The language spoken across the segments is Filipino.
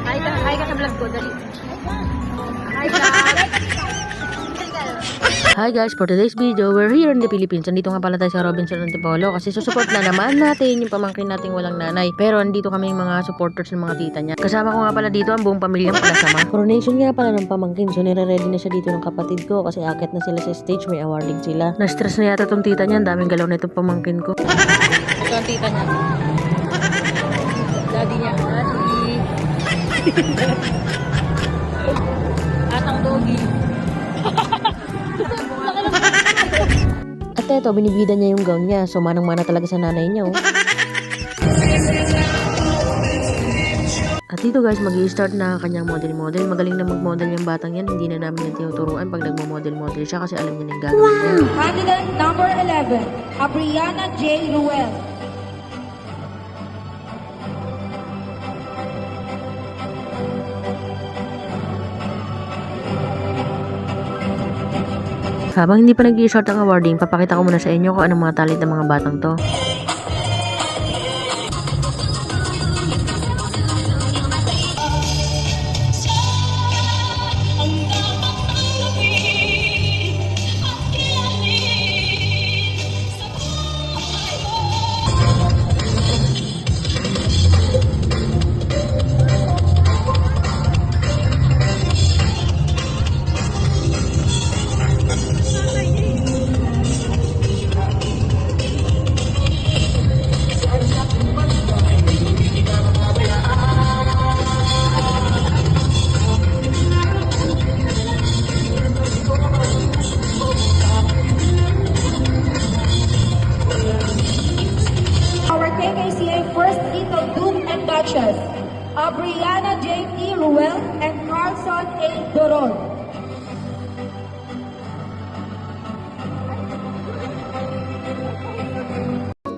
Hi ka sa vlog ko, dali. Hi guys. Hi guys, for today's video, we're here in the Philippines. Andito nga pala tayo sa Robinson Antipolo kasi susupport na naman natin yung pamangkin nating walang nanay. Pero andito kami yung mga supporters ng mga tita niya. Kasama ko nga pala dito ang buong pamilya pala. Coronation nga pala ng pamangkin, so nire-ready na siya dito ng kapatid ko kasi akit na sila sa stage, may awarding sila. Na-stress na yata tong tita niya, ang daming galaw na itong pamangkin ko. Ito ang tita niya. Daddy niya. Daddy. At ang doggy. At eto, binibida niya yung gown niya, so manang-mana talaga sa nanay niya. Oh. At dito guys, mag-i-start na ang kanyang model-model. Magaling na mag-model yung batang yan. Hindi na namin yung tinuturuan pag nagmo-model-model siya kasi alam niya na yung gagawin niya. Candidate number 11, Abriana J. Ruel. Habang hindi pa nag-i-start ang awarding, papakita ko muna sa inyo kung anong mga talent ng mga batang to. Our KKCA First Hit of Doom and Batches, Abriana J. T. Ruel and Carlson A. Doron.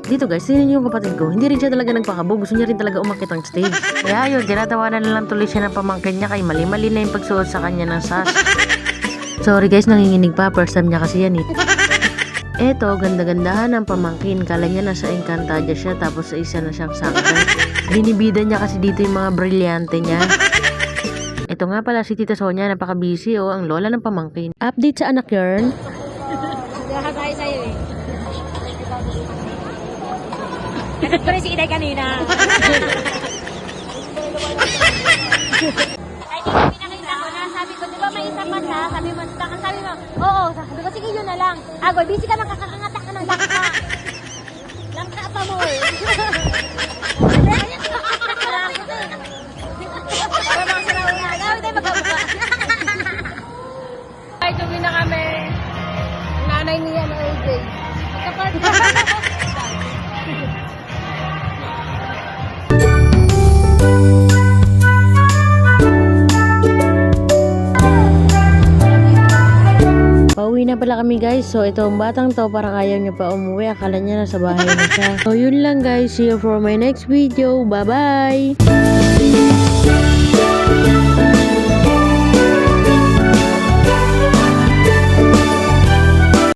Dito guys, tingnan niyo yung kapatid ko. Hindi rin siya talaga nagpakabog. Gusto niya rin talaga umakit ang stage. Kaya yun, tinatawanan na lang tuloy siya ng pamangkin niya kay mali-mali na yung pagsuot sa kanya ng sas. Sorry guys, nanginginig pa. First time niya kasi yan eh. Eto, ganda-gandahan ng pamangkin. Kala niya nasa Encantadia siya tapos sa isa na siyang sangkay. Binibida niya kasi dito yung mga brilyante niya. Ito nga pala si Tita Sonia, napaka-busy oh, ang lola ng pamangkin. Update sa anak yarn. Lahat tayo sa'yo eh. Ganun ko rin si Iday kanina. Ay, di ba pinakita ko na, sabi ko, di ba may isa pa siya? Sabi mo, oo, sabi ko, sige yun na lang. Agoy, busy ka nakakangata ka ng langka. Langka pa mo eh. Para mga sarauna. Gawin tayo magkabuka. Ay, tuloy na kami. Nanay niya ng AJ. Magkapart. Pauwi na pala kami guys. So itong batang to parang ayaw niya pa umuwi. Akala niya nasa bahay na siya. So yun lang guys. See you for my next video. Bye bye!